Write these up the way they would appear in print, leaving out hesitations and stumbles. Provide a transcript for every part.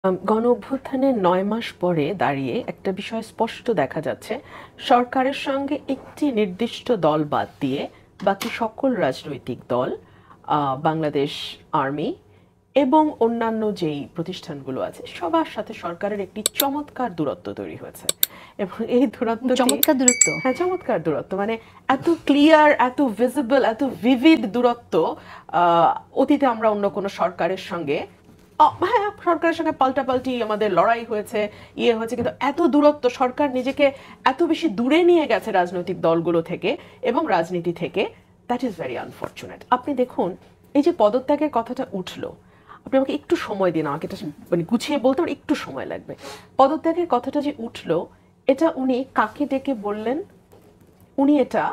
গণ অভ্যুত্থানের ৯ মাস পরে দাঁড়িয়ে একটা বিষয় স্পষ্ট দেখা যাচ্ছে, সরকারের সঙ্গে একটি নির্দিষ্ট দল বাদ দিয়ে বাকি সকল রাজনৈতিক দল, বাংলাদেশ আর্মি এবং অন্যান্য যেই প্রতিষ্ঠানগুলো আছে সবার সাথে সরকারের একটি চমৎকার দূরত্ব তৈরি হয়েছে। এবং এই দূরত্ব, চমৎকার দূরত্ব, হ্যাঁ চমৎকার দূরত্ব, মানে এত ক্লিয়ার, এত ভিজিবল, এত ভিভিড দূরত্ব অতীতে আমরা অন্য কোনো সরকারের সঙ্গে, হ্যাঁ সরকারের সঙ্গে পাল্টাপাল্টি আমাদের লড়াই হয়েছে, হয়েছে, কিন্তু এত দূরত্ব, সরকার নিজেকে এত বেশি দূরে নিয়ে গেছে রাজনৈতিক দলগুলো থেকে এবং রাজনীতি থেকে, দ্যাট ইজ ভেরি আনফর্চুনেট। আপনি দেখুন, এই যে পদত্যাগের কথাটা উঠলো, আপনি আমাকে একটু সময় দিন, আমাকে এটা মানে গুছিয়ে বলতে আমার একটু সময় লাগবে। পদত্যাগের কথাটা যে উঠলো, এটা উনি কাকে ডেকে বললেন? উনি এটা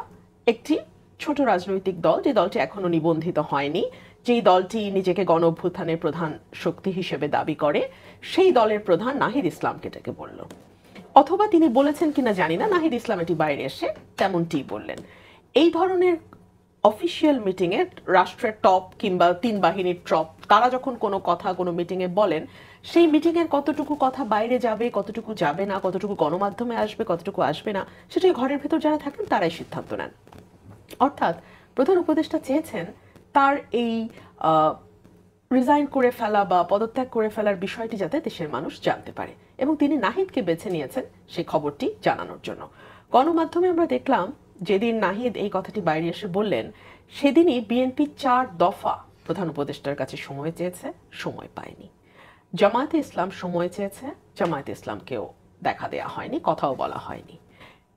একটি ছোট রাজনৈতিক দল, যে দলটি এখনো নিবন্ধিত হয়নি, যেই দলটি নিজেকে গণ অভ্যুত্থানের প্রধান শক্তি হিসেবে দাবি করে, সেই দলের প্রধান নাহিদ ইসলামকে ডেকে বলল। অথবা তিনি বলেছেন কিনা জানি না, নাহিদ ইসলাম এটি বাইরে এসে তেমনটি বললেন। এই ধরনের অফিসিয়াল মিটিংয়ে রাষ্ট্রের টপ কিংবা তিন বাহিনীর টপ তারা যখন কোনো কথা কোনো মিটিংয়ে বলেন, সেই মিটিংয়ের কতটুকু কথা বাইরে যাবে, কতটুকু যাবে না, কতটুকু গণমাধ্যমে আসবে, কতটুকু আসবে না, সেটাই ঘরের ভেতর যারা থাকেন তারাই সিদ্ধান্ত নেন। অর্থাৎ প্রধান উপদেষ্টা চেয়েছেন তার এই রিজাইন করে ফেলা বা পদত্যাগ করে ফেলার বিষয়টি যাতে দেশের মানুষ জানতে পারে, এবং তিনি নাহিদকে বেছে নিয়েছেন সেই খবরটি জানানোর জন্য। গণমাধ্যমে আমরা দেখলাম যেদিন নাহিদ এই কথাটি বাইরে এসে বললেন, সেদিনই বিএনপি 4 দফা প্রধান উপদেষ্টার কাছে সময় চেয়েছে, সময় পায়নি। জামায়াতে ইসলাম সময় চেয়েছে, জামায়াতে ইসলামকেও দেখা দেয়া হয়নি, কথাও বলা হয়নি,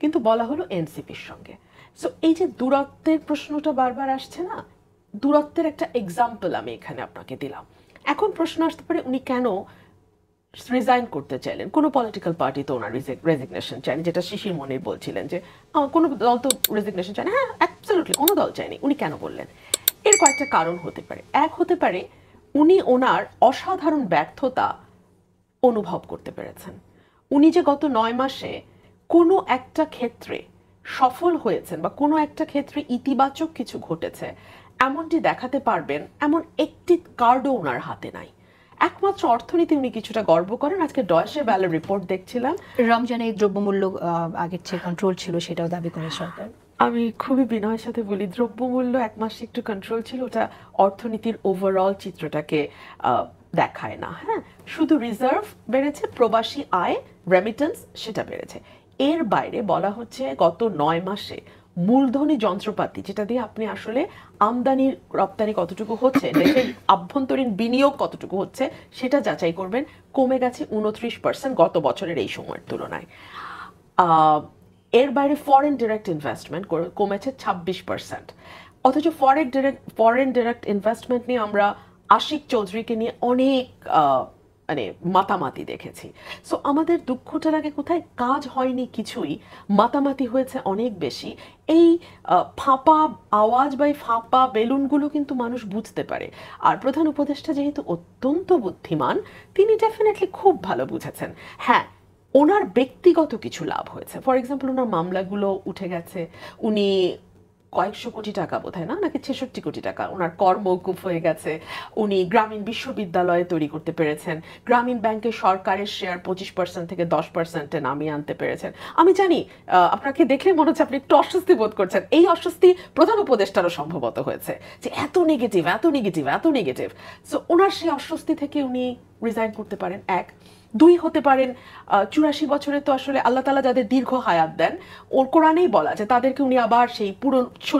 কিন্তু বলা হলো এনসিপির সঙ্গে। সো এই যে দূরত্বের প্রশ্নটা বারবার আসছে না, দূরত্বের একটা এক্সাম্পল আমি এখানে আপনাকে দিলাম। এখন প্রশ্ন আসতে পারে, উনি কেন রিজাইন করতে চাইলেন? কোনো পলিটিক্যাল পার্টি তো ওনার রেজিগনেশন চায়নি, যেটা শিশির মনির বলছিলেন যে কোনো দল তো রেজিগনেশন চায় না। হ্যাঁ অ্যাবসলিউটলি কোনো দল চায়নি। উনি কেন বললেন? এর কয়েকটা কারণ হতে পারে। এক হতে পারে উনি ওনার অসাধারণ ব্যর্থতা অনুভব করতে পেরেছেন। উনি যে গত 9 মাসে কোনো একটা ক্ষেত্রে সফল হয়েছেন বা কোনো একটা ক্ষেত্রে ইতিবাচক কিছু ঘটেছে এমনটি দেখাতে পারবেন, এমন একটি কার্ডও ওনার হাতে নাই। একমাত্র অর্থনীতি উনি কিছুটা গর্ব করেন। আজকে ডয়েশে ভ্যালে রিপোর্ট দেখছিলাম, রমজানে দ্রব্যমূল্য আগের চেয়ে কন্ট্রোল ছিল, সেটাও দাবি করে সরকার। আমি খুবই বিনয়ের সাথে বলি, দ্রব্যমূল্য 1 মাসে একটু কন্ট্রোল ছিল, ওটা অর্থনীতির ওভারঅল চিত্রটাকে দেখায় না। হ্যাঁ, শুধু রিজার্ভ বেড়েছে, প্রবাসী আয়, রেমিটেন্স সেটা বেড়েছে। এর বাইরে বলা হচ্ছে গত 9 মাসে মূলধনী যন্ত্রপাতি, যেটা দিয়ে আপনি আসলে আমদানি রপ্তানি কতটুকু হচ্ছে, দেশের আভ্যন্তরীণ বিনিয়োগ কতটুকু হচ্ছে সেটা যাচাই করবেন, কমে গেছে 29% গত বছরের এই সময়ের তুলনায়। এর বাইরে ফরেন ডিরেক্ট ইনভেস্টমেন্ট কমেছে 26%। অথচ ফরেন ডিরেক্ট ইনভেস্টমেন্ট নিয়ে আমরা আশিক চৌধুরীকে নিয়ে অনেক মানে মাতামাতি দেখেছি। সো আমাদের দুঃখটা লাগে কোথায়? কাজ হয়নি কিছুই, মাতামাতি হয়েছে অনেক বেশি। এই ফাঁপা আওয়াজ বা ফাঁপা বেলুনগুলো কিন্তু মানুষ বুঝতে পারে। আর প্রধান উপদেষ্টা যেহেতু অত্যন্ত বুদ্ধিমান, তিনি ডেফিনেটলি খুব ভালো বুঝেছেন। হ্যাঁ, ওনার ব্যক্তিগত কিছু লাভ হয়েছে। ফর এক্সাম্পল, ওনার মামলাগুলো উঠে গেছে, উনি কয়েকশো কোটি টাকা বোধহয় না, নাকি 66 কোটি টাকা ওনার কর মওকুফ হয়ে গেছে। উনি গ্রামীণ বিশ্ববিদ্যালয় তৈরি করতে পেরেছেন, গ্রামীণ ব্যাংকে সরকারের শেয়ার 25% থেকে 10%-এ নামিয়ে আনতে পেরেছেন। আমি জানি আপনাকে দেখলে মনে হচ্ছে আপনি একটু অস্বস্তি বোধ করছেন। এই অস্বস্তি প্রধান উপদেষ্টারও সম্ভবত হয়েছে, যে এত নেগেটিভ, এত নেগেটিভ, এত নেগেটিভ। সো ওনার সেই অস্বস্তি থেকে উনি রিজাইন করতে পারেন। এক, দুই হতে পারেন 84 বছরে তো আসলে আল্লাহ তাআলা যাদের দীর্ঘ হায়াত দেন, ওর কোরআনেই বলা যে তাদেরকে উনি আবার সেই পুরো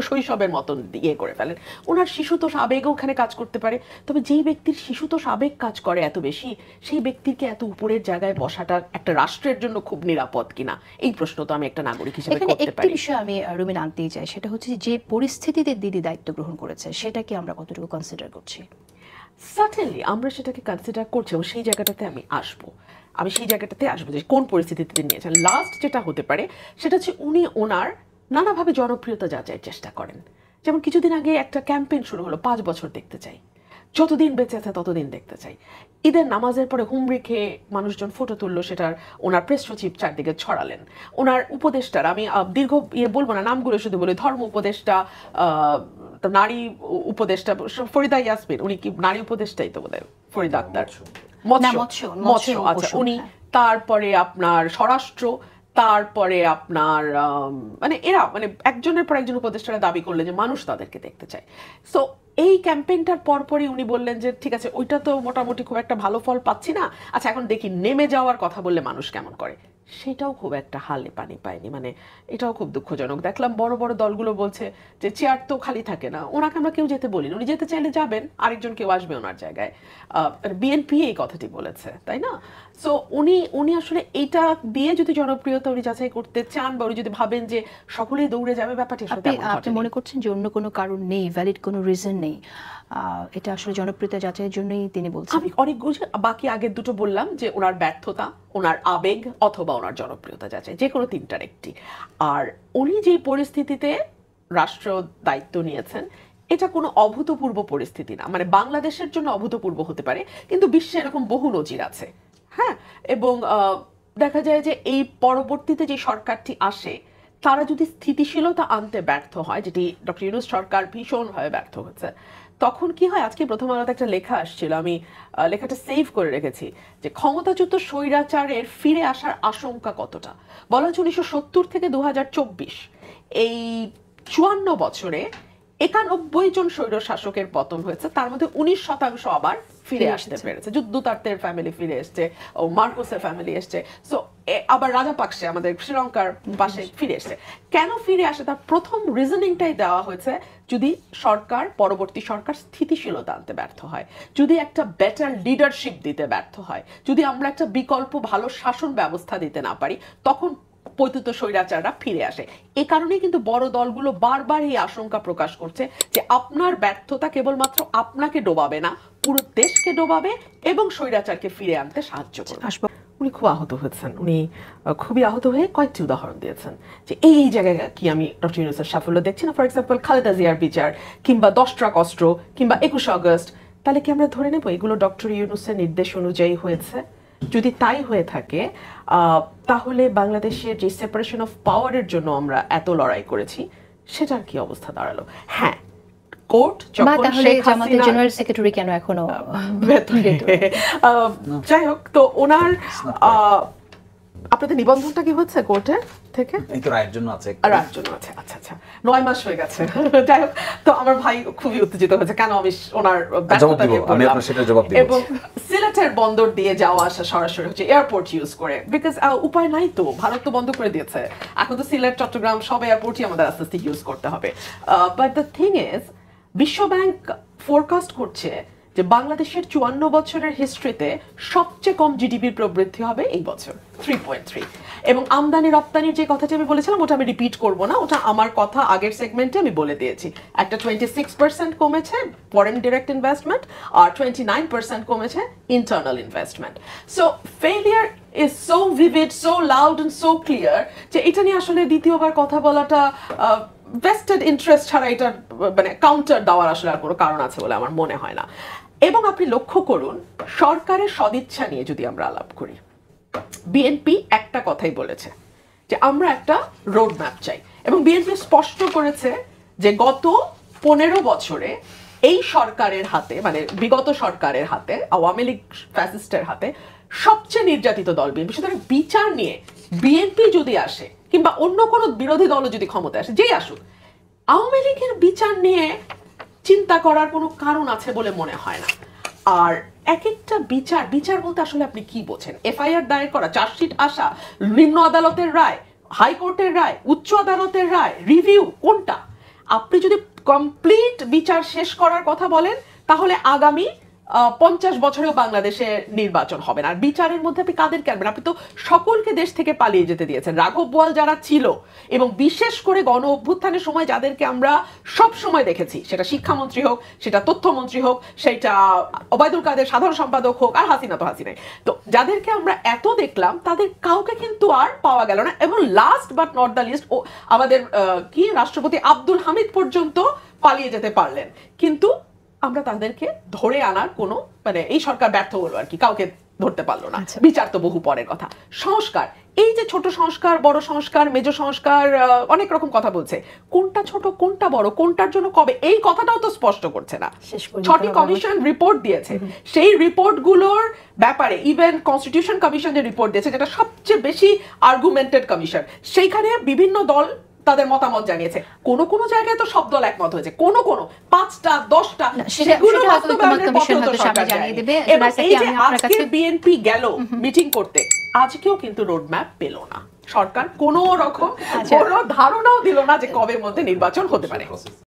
শৈশবের মতন করে ফেলেন। ওনার শিশুতোষ আবেগও ওখানে কাজ করতে পারে। তবে যেই ব্যক্তির শিশুতোষ আবেগ কাজ করে এত বেশি, সেই ব্যক্তিকে এত উপরের জায়গায় বসাটা একটা রাষ্ট্রের জন্য খুব নিরাপদ কিনা, এই প্রশ্ন তো আমি একটা নাগরিক হিসেবে করতে পারি। একটি বিষয় আমি রুমিন আনতেই চাই, সেটা হচ্ছে যে পরিস্থিতিতে দিদি দায়িত্ব গ্রহণ করেছে, সেটাকে আমরা কতটুকু কনসিডার করছি? সার্টেনলি আমরা সেটাকে কনসিডার করছি, এবং সেই জায়গাটাতে আমি আসবো, যে কোন পরিস্থিতিতে নিয়েছেন। লাস্ট যেটা হতে পারে সেটা হচ্ছে উনি ওনার নানাভাবে জনপ্রিয়তা যাচাইয়ের চেষ্টা করেন। যেমন কিছুদিন আগে একটা ক্যাম্পেইন শুরু হলো, 5 বছর দেখতে চাই, যতদিন বেঁচে আছে ততদিন দেখতে চাই। ঈদের নামাজের পরে হুমড়ি খেয়ে মানুষজন ফটো তুললো, সেটার ওনার প্রেস সচিব চারদিকে ছড়ালেন। ওনার উপদেষ্টার, আমি দীর্ঘ বলবো না, নামগুলো শুধু বলি, ধর্ম উপদেষ্টা, নারী উপদেষ্টা ফরিদা ইয়াসমিন, উনি কি নারী উপদেষ্টাই তো বোধহয়, ফরিদা আক্তার, মৎস্য আচ্ছা উনি, তারপরে আপনার স্বরাষ্ট্র, তারপরে আপনার মানে এরা মানে একজনের পর একজন উপদেষ্টারা দাবি করলেন যে মানুষ তাদেরকে দেখতে চায়। সো এই ক্যাম্পেইনটার পরপরই উনি বললেন যে ঠিক আছে ওইটা তো মোটামুটি খুব একটা ভালো ফল পাচ্ছি না, আচ্ছা এখন দেখি নেমে যাওয়ার কথা বললে মানুষ কেমন করে। সেটাও খুব একটা হালে পানি পায়নি, মানে এটাও খুব দুঃখজনক। দেখলাম বড় বড় দলগুলো বলছে যে চেয়ার তো খালি থাকে না, ওনাকে আমরা কেউ যেতে বলিনি, উনি যেতে চাইলে যাবেন, আরেকজন কেউ আসবে ওনার জায়গায়। বিএনপি এই কথাটি বলেছে, তাই না? সো উনি আসলে এইটা দিয়ে যদি জনপ্রিয়তা উনি যাচাই করতে চান বা উনি যদি ভাবেন যে সকলেই দৌড়ে যাবে, ব্যাপারটি আসলে তেমন আপনি মনে করছেন যে অন্য কোনো কারণ নেই, ভ্যালিড কোনো রিজন নেই, এটা আসলে জনপ্রিয়তা যাচাইয়ের জন্যই তিনি বলছেন? আমি অনেকগুলো বাকি আগের দুটো বললাম যে ওনার ব্যর্থতা, ওনার আবেগ অথবা ওনার জনপ্রিয়তা যাচাই, যে কোনো তিনটার একটি। আর উনি যে পরিস্থিতিতে রাষ্ট্র দায়িত্ব নিয়েছেন এটা কোনো অভূতপূর্ব পরিস্থিতি না, মানে বাংলাদেশের জন্য অভূতপূর্ব হতে পারে কিন্তু বিশ্বে এরকম বহু নজির আছে। হ্যাঁ, এবং দেখা যায় যে এই পরবর্তীতে যে সরকারটি আসে তারা যদি স্থিতিশীলতা আনতে ব্যর্থ হয়, যেটি ডক্টর ইউনূস সরকার ভীষণভাবে ব্যর্থ হচ্ছে, তখন কি হয়? আজকে প্রথম আলোতে একটা লেখা আসছিল, আমি লেখাটা সেভ করে রেখেছি, যে ক্ষমতাচ্যুত স্বৈরাচারের ফিরে আসার আশঙ্কা কতটা। বলা হচ্ছে 1970 থেকে 2024 এই 54 বছরে 91 জন স্বৈর শাসকের পতন হয়েছে, তার মধ্যে 19% আবার ফিরে আসতে পেরেছে। দুতার্তের ফ্যামিলি ফিরে এসছে, ও মার্কোসের ফ্যামিলি এসছে, সো আবার রাজাপাকসে আমাদের শ্রীলঙ্কার পাশে ফিরে এসছে। কেন ফিরে আসে তার প্রথম রিজনিংটাই দেওয়া হয়েছে, যদি সরকার, পরবর্তী সরকার স্থিতিশীলতা আনতে ব্যর্থ হয়, যদি একটা বেটার লিডারশিপ দিতে ব্যর্থ হয়, যদি আমরা একটা বিকল্প ভালো শাসন ব্যবস্থা দিতে না পারি, তখন পতিত স্বৈরাচাররা ফিরে আসে। এ কারণেই কিন্তু বড় দলগুলো বারবার এই আশঙ্কা প্রকাশ করছে যে আপনার ব্যর্থতা কেবলমাত্র আপনাকে ডোবাবে না, পুরো দেশকে ডোবাবে এবং স্বৈরাচারকে ফিরে আনতে সাহায্য করবে। উনি খুব আহত হয়েছেন, উনি খুবই আহত হয়ে কয়েকটি উদাহরণ দিয়েছেন যে এই জায়গায় কি আমি ডক্টর ইউনূসের সাফল্য দেখছি না। ফর এক্সাম্পল খালেদা জিয়ার বিচার, কিংবা 10 ট্রাক অস্ত্র, কিংবা 21 আগস্ট, তাহলে কি আমরা ধরে নেব এগুলো ডক্টর ইউনূসের নির্দেশ অনুযায়ী হয়েছে? যদি তাই হয়ে থাকে তাহলে বাংলাদেশের যে সেপারেশন অফ পাওয়ারের জন্য আমরা এত লড়াই করেছি সেটার কি অবস্থা দাঁড়ালো? হ্যাঁ, কোর্ট যখন শেখ হাসিনা জেনারেল সেক্রেটারি কেন এখনো যাই হোক, তো ওনার আপনাদের নিবন্ধনটা কি হচ্ছে কোর্টের থেকে? এই তো রায়ের জন্য আছে, রায়ের জন্য আছে, আচ্ছা আচ্ছা, 9 মাস হয়ে গেছে। যাই হোক, তো আমার ভাই খুবই উত্তেজিত হয়েছে, কেন আমি ওনার ব্যর্থতা নিয়ে বললাম, আমি আপনার সেটা জবাব দেব। এবং সিলেটের বন্দর দিয়ে যাওয়া আসা সরাসরি হচ্ছে এয়ারপোর্ট ইউজ করে, বিকজ উপায় নাই তো, ভারত তো বন্ধ করে দিয়েছে, এখন তো সিলেট, চট্টগ্রাম সব এয়ারপোর্টই আমাদের আস্তে আস্তে ইউজ করতে হবে। বাট দ্য থিং ইজ, বিশ্বব্যাংক ফোরকাস্ট করছে যে বাংলাদেশের 54 বছরের হিস্ট্রিতে সবচেয়ে কম জিডিপির প্রবৃদ্ধি হবে এই বছর, 3.3। এবং আমদানি রপ্তানির যে কথাটি আমি বলেছিলাম ওটা আমি রিপিট করব না, ওটা আমার কথা আগের সেগমেন্টে আমি বলে দিয়েছি। একটা 26% কমেছে ফরেন ডিরেক্ট ইনভেস্টমেন্ট, আর 29% কমেছে internal investment. So failure is so vivid, so loud and so clear যে এটা নিয়ে আসলে দ্বিতীয়বার কথা বলাটা ভেস্টেড ইন্টারেস্ট ছাড়া এটা মানে কাউন্টার দেওয়ার আসলে আর কোনো কারণ আছে বলে আমার মনে হয় না। এবং আপনি লক্ষ্য করুন, সরকারের সদিচ্ছা নিয়ে যদি আমরা আলাপ করি, বিএনপি একটা কথাই বলেছে যে আমরা একটা রোড ম্যাপ চাই, এবং বিএনপি স্পষ্ট করেছে যে গত 15 বছরে এই সরকারের হাতে, মানে বিগত সরকারের হাতে, আওয়ামী লীগ ফ্যাসিস্টের হাতে সবচেয়ে নির্যাতিত দল বিএনপি। সুতরাং বিচার নিয়ে বিএনপি যদি আসে কিংবা অন্য কোনো বিরোধী দলও যদি ক্ষমতায় আসে, যেই আসুক, আওয়ামী লীগের বিচার নিয়ে চিন্তা করার কোনো কারণ আছে বলে মনে হয় না। আর এক একটা বিচার, বিচার বলতে আসলে আপনি কি বোঝেন? এফআইআর দায়ের করা, চার্জশিট আসা, নিম্ন আদালতের রায়, হাইকোর্টের রায়, উচ্চ আদালতের রায়, রিভিউ, কোনটা? আপনি যদি কমপ্লিট বিচার শেষ করার কথা বলেন তাহলে আগামী 50 বছরেও বাংলাদেশে নির্বাচন হবে না। আর বিচারের মধ্যে আপনি কাদেরকে আনবেন? আপনি তো সকলকে দেশ থেকে পালিয়ে যেতে দিয়েছেন। রাঘব বোয়াল যারা ছিল, এবং বিশেষ করে গণ অভ্যুত্থানের সময় যাদেরকে আমরা সব সময় দেখেছি, সেটা শিক্ষামন্ত্রী হোক, সেটা তথ্যমন্ত্রী হোক, সেটা ওবায়দুল কাদের সাধারণ সম্পাদক হোক, আর হাসিনা তো হাসিনাই, তো যাদেরকে আমরা এত দেখলাম তাদের কাউকে কিন্তু আর পাওয়া গেল না। এবং last but not the least, আমাদের কি রাষ্ট্রপতি আব্দুল হামিদ পর্যন্ত পালিয়ে যেতে পারলেন, কিন্তু আমরা তাদেরকে ধরে আনার কোনো, মানে এই সরকার ব্যর্থ হলো আর কি, কাউকে ধরতে পারলো না। আচ্ছা। বিচার তো বহু পরের কথা। সংস্কার, এই যে ছোট সংস্কার, বড় সংস্কার, মেজ সংস্কার, অনেক রকম কথা বলছে, কোনটা ছোট কোনটা বড়, কোনটার জন্য কবে, এই কথাটাও তো স্পষ্ট করছে না। শেষ পর্যন্ত 6টি কমিশন রিপোর্ট দিয়েছে, সেই রিপোর্টগুলোর ব্যাপারে ইভেন কনস্টিটিউশন কমিশন যে রিপোর্ট দিয়েছে, যেটা সবচেয়ে বেশি আর্গুমেন্টেড কমিশন, সেইখানে বিভিন্ন দল তাদের মতামত জানিয়েছে। কোন কোন জায়গায় তো সব দল একমত হয়েছে, কোন কোন 5টা 10টা, সেগুলো বাস্তবায়নের পথে তো সরকার জানিয়ে দেবে। এবং এই যে আজকে বিএনপি গেল মিটিং করতে, আজকেও কিন্তু রোড ম্যাপ পেল না সরকার, কোনো রকম কোনো ধারণাও দিল না যে কবে মধ্যে নির্বাচন হতে পারে।